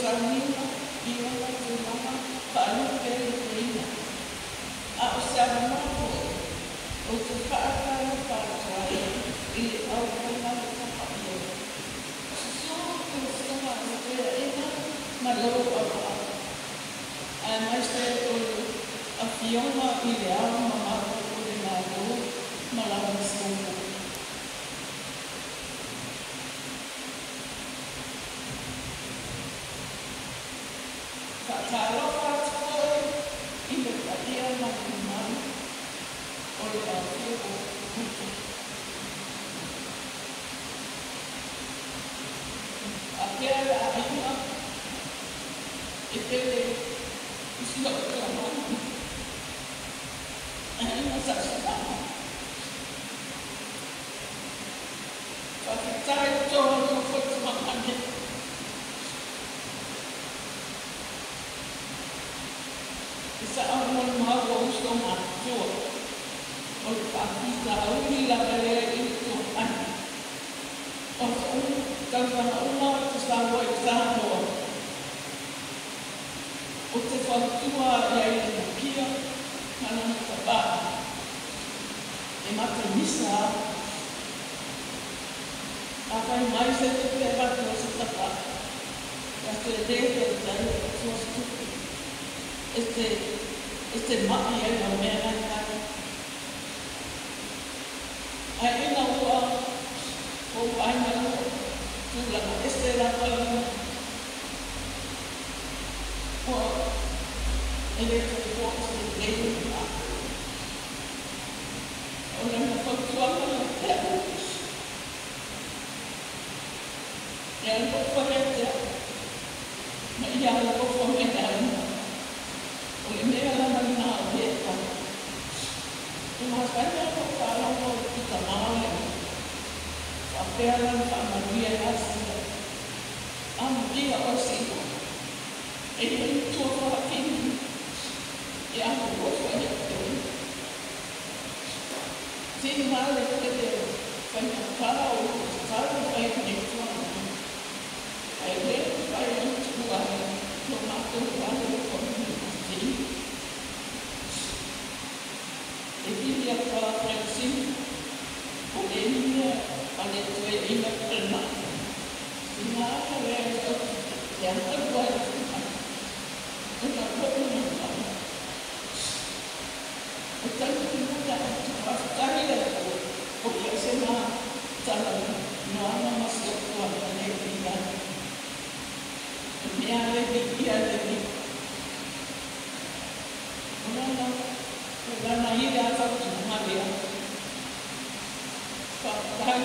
Sanina, Iona, Mama, Palu, Pelina. Outside o te whaakara whaakara I au kama whakapio. So, ko sama o te ena, ma lau au. A mai se o a Fiona I le au mamaro o le nāro, ma lau sōko. Whakara whātua I le paia ma kumai. Oi a fioko kutu. A pēra a aina, e pere I sila o te amani. A aina sa sitama. Whakitai toa no kotu mamane. E sa amon maua usko mātua. O le pāpita auri la kalea I tō ani. O te unu, tawhana una te sāua I tānoa. O te whautua iai I na pia, mana na ka pā. E mata misa a. A kai mai se te pia watu o se tapa. Ka te rete o tai o tua stupi. Este mai e la mea nai. Ai ina ua o aina tūlanga este la palama. O ele te pōti e leina. O le na whautuanga na pēra. E anko wharetea. Ma I anko whameana. O le mea lana nā weta. I mā whaia ko whārango I ta māle. Whapēra whamaria asira. Amuria o sina. E hei tua whakini. E anko whaia tui. Tini māle kere whaia para o tāru whaia nei tuana. Ai rea whaia tua no mātou whaia o komini. E pili a wha Francine, o le nia a le tue ina prena. I ngā aka rea tau, e anta wai tūma. E ka koe na whana. E tau ki muta a tu whakari a koe, o ia se ngā tala no ana masi o kua na le ina. E mea le vi ia le vi. Ona Rana ira atau maria. Pakai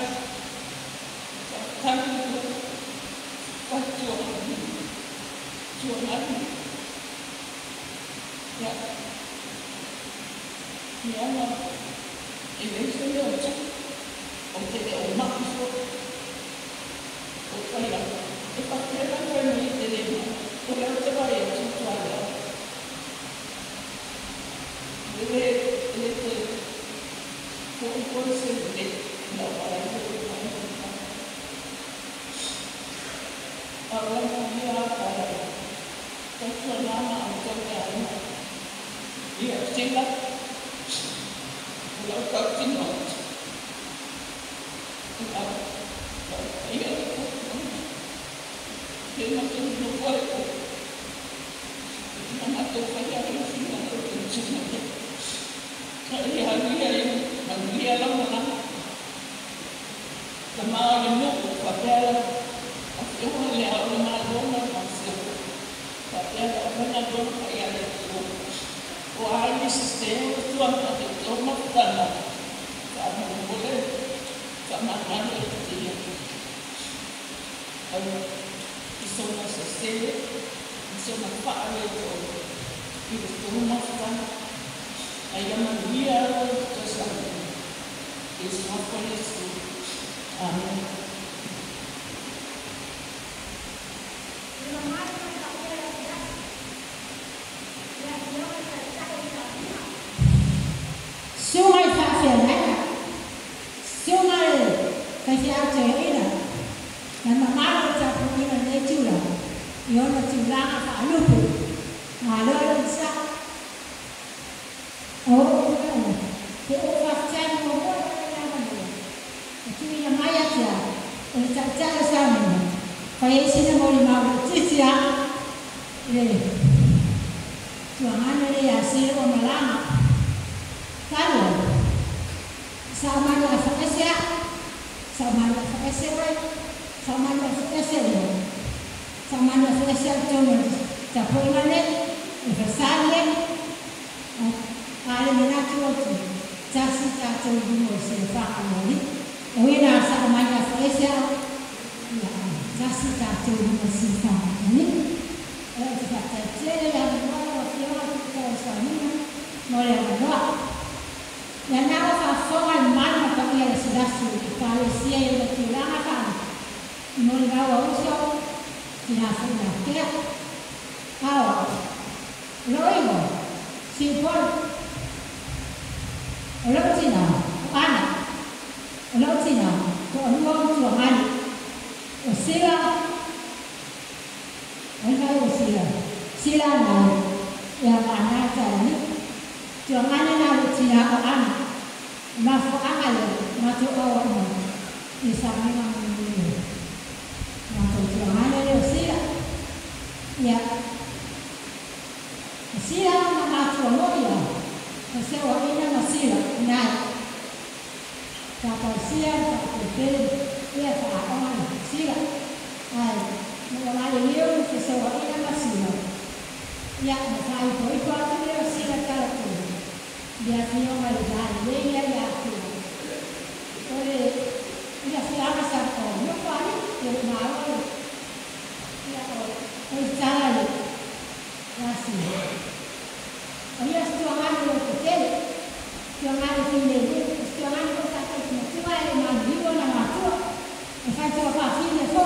jualan. Ya. Ya Allah. Ini saya macam orang yang mak itu. Orang yang pakai orang yang terima. Orang terbaik itu ada. Ele foi sempre na hora de agora dia para funcionar a autoridade e a cena o continua e não tem no corpo não matou fazer a cena do Manusia lang na Tama rin mo, papel, at yung liaw na mga doon na masyo. Papel, ako na doon kaya ito. O ay sistema, ito ang ito magdala. Sabi mo muli, sa mga ito yan. Ang iso na sistema, iso na paano ito. Ito magdala. Ay naman niya ito sa amin. It's not for us to Amen. Siêu mai phá phiền đấy. Siêu mai cái gì áo chế ấy là mà má nó chặt cũng như là dây chịu là Iona tiulanga whaalupu. Ngā loa sa. O uana. Te o whaftiani o moa kaya ngā. E tui na mai atia. O le tautala sa mea. Whai e sina mori maura titia. Le. Tuangana le a sira o malama. Kalo. Sa mani a whakasea. Sa mani a whakasea. Sa mani a whakasea. Sa mani a whakasea tōna. Ta poingane. E whasane. Ale me natu otu. Tasi tātou dumo se whakamori. E wena sa mani a whakasea. Tasi tātou dumo se whakamori. E te whakatere la mwara o whiora kukau sa mina. More a roa. Ia nāra whawhonga i mana pa ia le silasu i kālesia i le tiuranga kāna. Mori rawa usio, ki nā whaina kea. Awa, loigo, si upon. O lautina, o ana. O lautina, ko anuam tua ngani. O sila, o ngai o sila. Sila nai, ia ana tāni. Tua ngani nā lautina o ana. Ma whaangale, ma te awa ina, i sa minga mwini. Ma te tua ngani leo sila. Ia. Sila na matua moia. O sewa ina ma sila, nai. Tāpau sia, tāpau pere, ia whaakama sila. Ai, mga mali leo, te sewa ina ma sila. Ia, ma whai po ipo atu leo sila tātou. Dia fio mai dai, lei ia tu. Ore, ia fiama sa ko, no pari, e maro. Ia o tsara. Assim. Olha as tuanas no hotel, tuanas finale, as tuanas no hotel, no tuanas no vivo na matua, e faz o papinho só.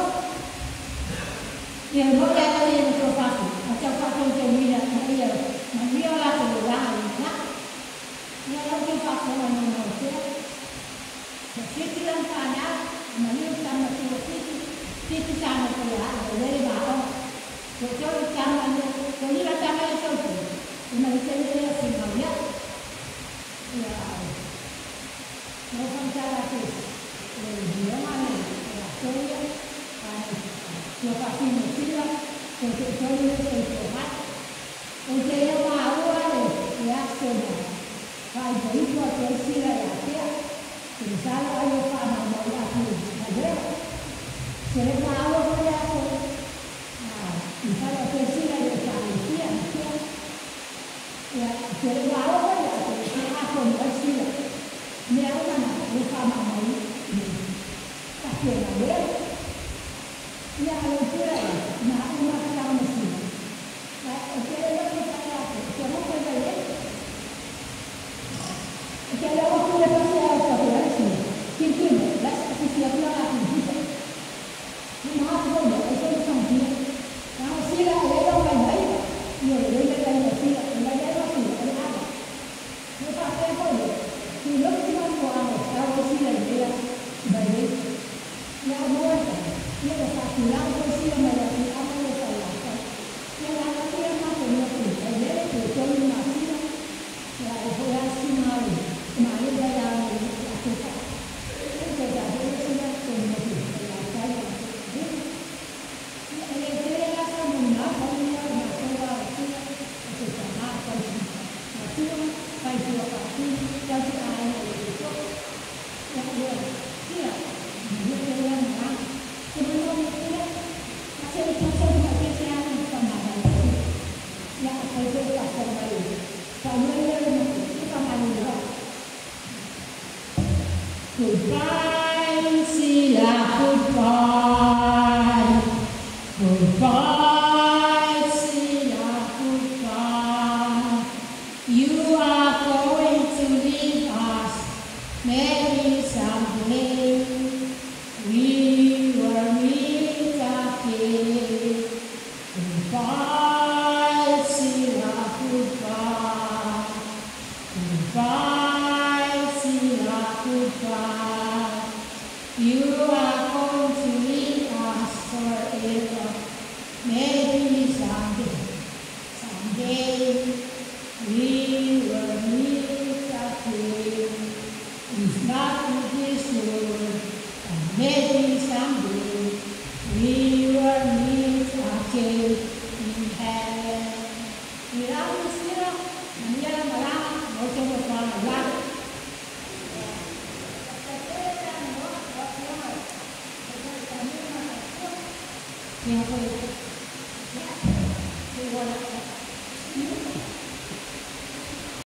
E eu vou levar ele no papinho, até o papinho termina, mas eu lá tô lá, e ela tem papinho no hotel. Se tiver panela, mas eu tá na tua fica tá na tua, ele vai. Eu tá na Kali rata mai sautu, ina itele ya singalia, ya, no pantala tu, dia mana, ya soya, yo kapino sila, porque soya se tomat, porque yo maua ya soya, kai baitu até sila ya tia, pensar ayo fama mau aku, ada, sila maua ya soya, kalau sila ya ya, jadi bawa ya, aku mau sila. Ni aku mana, lupa mau ni. Tapi ada, ya kalau sila, nak aku macam mesti. Jadi aku cakap aku, kamu pergi. Jadi aku punya pasal apa lagi? Kini, las aku siap lagi. Ni mahu boleh, saya sampai. Kalau sila, ada orang lain. Yo, dia kata sila. Goodbye, Sila, goodbye. Goodbye, Sila, goodbye. You are going to leave us, maybe someday. We will meet again. Goodbye, Sila, goodbye. Goodbye, Sila, goodbye. You are going to leave us forever. Maybe Yang